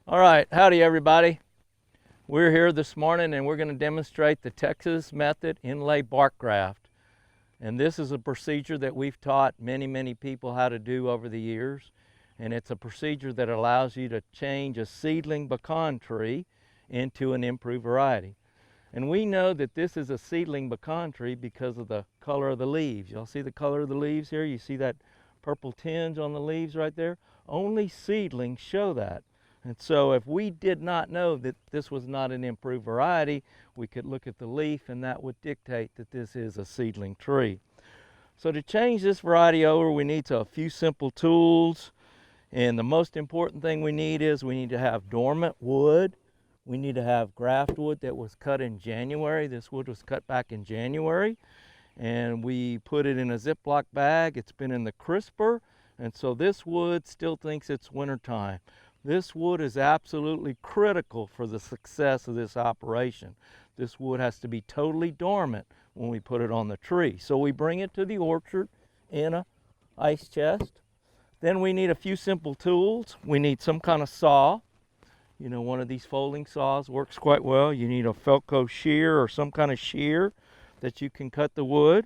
All right, howdy everybody. We're here this morning and we're going to demonstrate the Texas method inlay bark graft. And this is a procedure that we've taught many people how to do over the years. And it's a procedure that allows you to change a seedling pecan tree into an improved variety. And we know that this is a seedling pecan tree because of the color of the leaves. Y'all see the color of the leaves here? You see that purple tinge on the leaves right there? Only seedlings show that. And so if we did not know that this was not an improved variety, we could look at the leaf and that would dictate that this is a seedling tree. So to change this variety over, we need a few simple tools. And the most important thing we need to have dormant wood. We need to have graft wood that was cut in January. This wood was cut back in January. And we put it in a Ziploc bag. It's been in the crisper. And so this wood still thinks it's wintertime. This wood is absolutely critical for the success of this operation. This wood has to be totally dormant when we put it on the tree. So we bring it to the orchard in an ice chest. Then we need a few simple tools. We need some kind of saw. You know, one of these folding saws works quite well. You need a Felco shear or some kind of shear that you can cut the wood.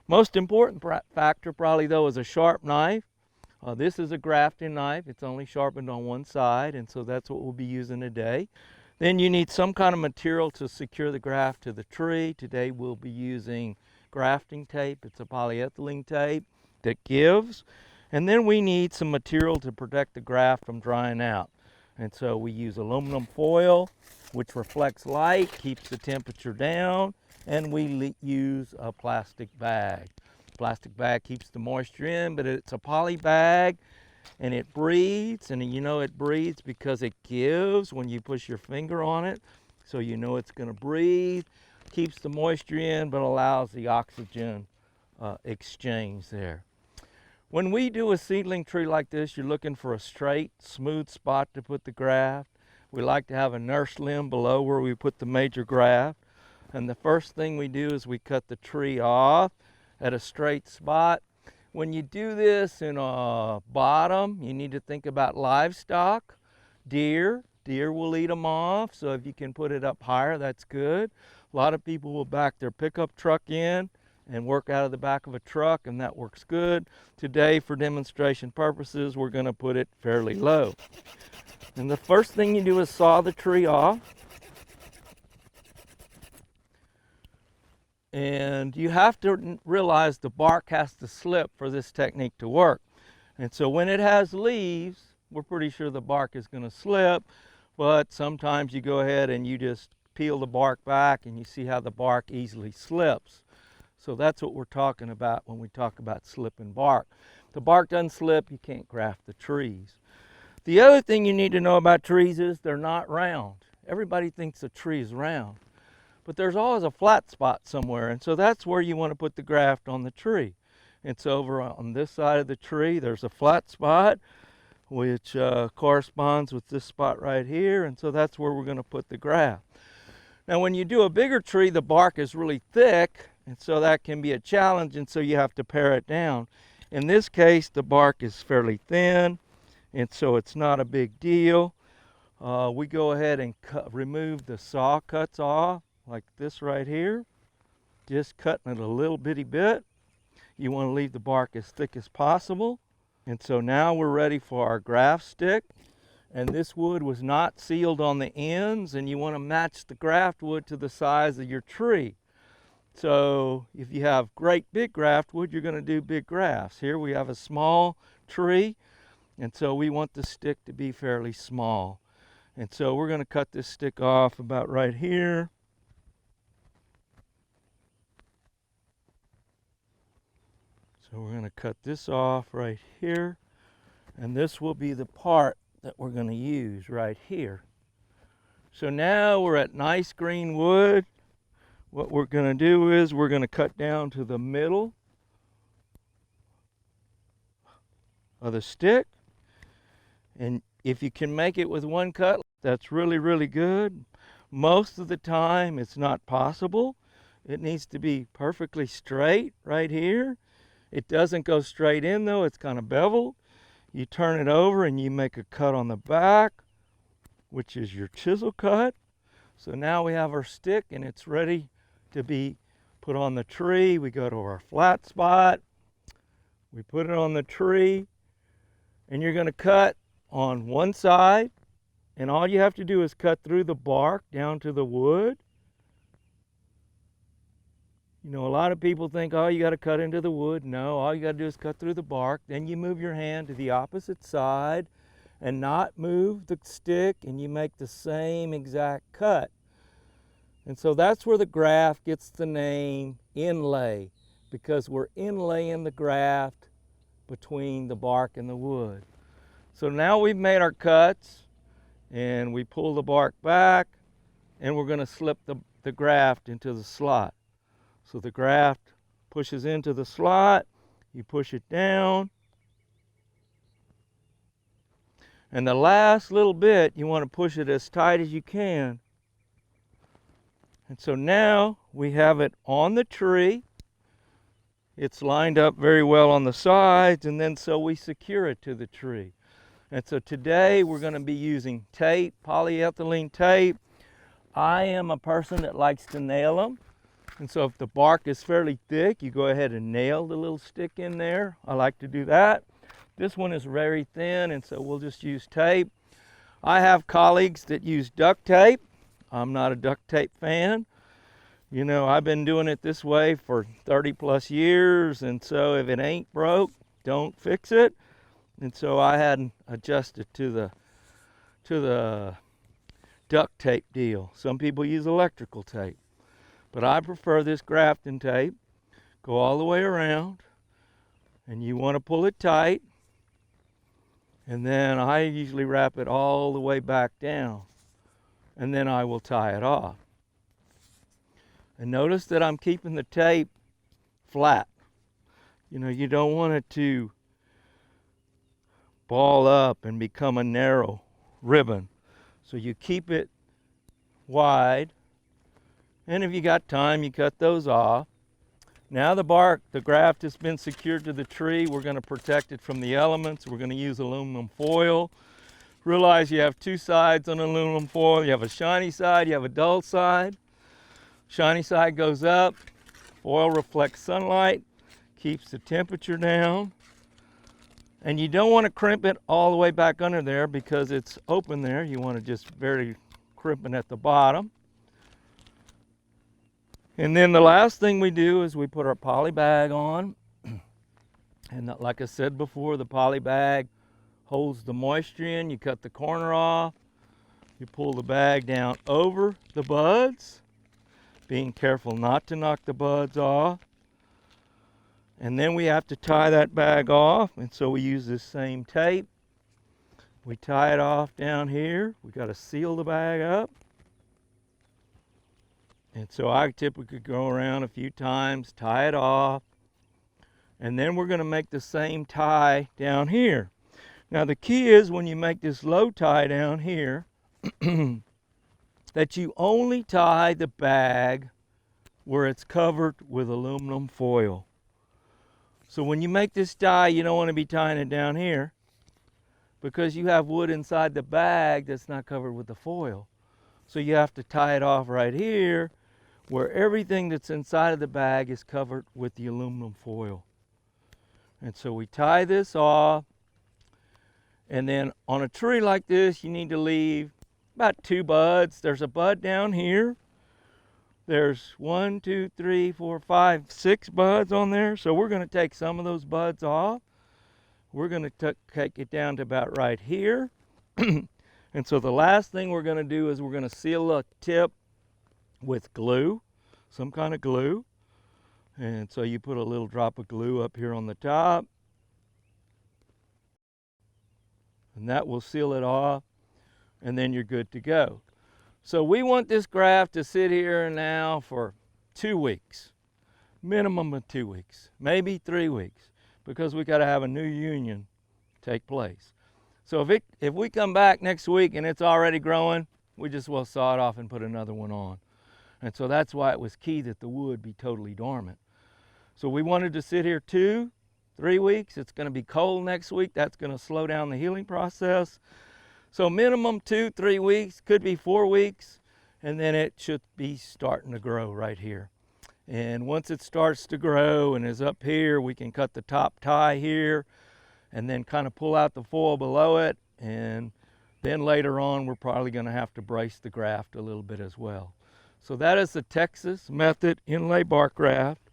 Most important factor probably though is a sharp knife. This is a grafting knife. It's only sharpened on one side, and so that's what we'll be using today. Then you need some kind of material to secure the graft to the tree. Today we'll be using grafting tape. It's a polyethylene tape that gives. And then we need some material to protect the graft from drying out. And so we use aluminum foil, which reflects light, keeps the temperature down, and we use a plastic bag. Plastic bag keeps the moisture in, but it's a poly bag and it breathes, and you know it breathes because it gives when you push your finger on it. So you know it's going to breathe, keeps the moisture in, but allows the oxygen exchange there. When we do a seedling tree like this, you're looking for a straight, smooth spot to put the graft. We like to have a nurse limb below where we put the major graft. And the first thing we do is we cut the tree off at a straight spot. When you do this in a bottom, you need to think about livestock. Deer will eat them off, so if you can put it up higher, that's good. A lot of people will back their pickup truck in and work out of the back of a truck, and that works good. Today, for demonstration purposes, we're going to put it fairly low. And the first thing you do is saw the tree off. And you have to realize the bark has to slip for this technique to work. And so when it has leaves, we're pretty sure the bark is going to slip, but sometimes you go ahead and you just peel the bark back and you see how the bark easily slips. So that's what we're talking about when we talk about slipping bark. If the bark doesn't slip, you can't graft the trees. The other thing you need to know about trees is they're not round. Everybody thinks a tree is round, but there's always a flat spot somewhere, and so that's where you want to put the graft on the tree. It's over on this side of the tree. There's a flat spot, which corresponds with this spot right here, and so that's where we're going to put the graft. Now, when you do a bigger tree, the bark is really thick, and so that can be a challenge, and so you have to pare it down. In this case, the bark is fairly thin, and so it's not a big deal. We go ahead and remove the saw cuts off, like this right here. Just cutting it a little bitty bit. You want to leave the bark as thick as possible. And so now we're ready for our graft stick. And this wood was not sealed on the ends, and you want to match the graft wood to the size of your tree. So if you have great big graft wood, you're going to do big grafts. Here we have a small tree, and so we want the stick to be fairly small. And so we're going to cut this stick off about right here. So we're going to cut this off right here, and this will be the part that we're going to use right here. So now we're at nice green wood. What we're going to do is we're going to cut down to the middle of the stick. And if you can make it with one cut, that's really good. Most of the time it's not possible. It needs to be perfectly straight right here. It doesn't go straight in though, it's kind of beveled. You turn it over and you make a cut on the back. which is your chisel cut. So now we have our stick and it's ready to be put on the tree. We go to our flat spot, we put it on the tree, and you're going to cut on one side, and all you have to do is cut through the bark down to the wood. You know, a lot of people think, oh, you got to cut into the wood. No, all you got to do is cut through the bark. Then you move your hand to the opposite side and not move the stick, and you make the same exact cut. And so that's where the graft gets the name inlay, because we're inlaying the graft between the bark and the wood. So now we've made our cuts, and we pull the bark back, and we're going to slip the graft into the slot. So the graft pushes into the slot, you push it down, and the last little bit, you want to push it as tight as you can. And so now we have it on the tree. It's lined up very well on the sides, and then so we secure it to the tree. And so today we're going to be using tape, polyethylene tape. I am a person that likes to nail them. And so if the bark is fairly thick, you go ahead and nail the little stick in there. I like to do that. This one is very thin, and so we'll just use tape. I have colleagues that use duct tape. I'm not a duct tape fan. You know, I've been doing it this way for 30 plus years, and so if it ain't broke, don't fix it. And so I hadn't adjusted to the duct tape deal. Some people use electrical tape, but I prefer this grafting tape. Go all the way around, and you want to pull it tight, and then I usually wrap it all the way back down, and then I will tie it off. And notice that I'm keeping the tape flat. You know, you don't want it to ball up and become a narrow ribbon. So you keep it wide, and if you got time, you cut those off. Now the graft has been secured to the tree. We're going to protect it from the elements. We're going to use aluminum foil. Realize you have two sides on aluminum foil. You have a shiny side, you have a dull side. Shiny side goes up, foil reflects sunlight, keeps the temperature down. And you don't want to crimp it all the way back under there because it's open there. You want to just very crimp it at the bottom. And then the last thing we do is we put our poly bag on. And like I said before, the poly bag holds the moisture in. You cut the corner off. You pull the bag down over the buds, being careful not to knock the buds off. And then we have to tie that bag off, and so we use this same tape. We tie it off down here. We got to seal the bag up. And so I typically go around a few times, tie it off, and then we're going to make the same tie down here. Now the key is when you make this low tie down here, that you only tie the bag where it's covered with aluminum foil. So when you make this die, you don't want to be tying it down here because you have wood inside the bag that's not covered with the foil. So you have to tie it off right here where everything that's inside of the bag is covered with the aluminum foil. And so we tie this off, and then on a tree like this, you need to leave about 2 buds. There's a bud down here. There's 1, 2, 3, 4, 5, 6 buds on there. So we're going to take some of those buds off. We're going to take it down to about right here. And so the last thing we're going to do is we're going to seal the tip with glue, some kind of glue. And so you put a little drop of glue up here on the top, and that will seal it off, and then you're good to go. So we want this graft to sit here now for 2 weeks, minimum of 2 weeks, maybe 3 weeks, because we got to have a new union take place. So if we come back next week and it's already growing, we just will saw it off and put another one on. And so that's why it was key that the wood be totally dormant. So we wanted to sit here 2, 3 weeks. It's going to be cold next week. That's going to slow down the healing process. So minimum 2-3 weeks, could be 4 weeks, and then it should be starting to grow right here. And once it starts to grow and is up here, we can cut the top tie here and then kind of pull out the foil below it. And then later on, we're probably going to have to brace the graft a little bit as well. So that is the Texas method inlay bark graft.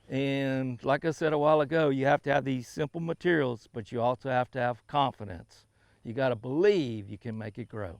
And like I said a while ago, you have to have these simple materials, but you also have to have confidence. You got to believe you can make it grow.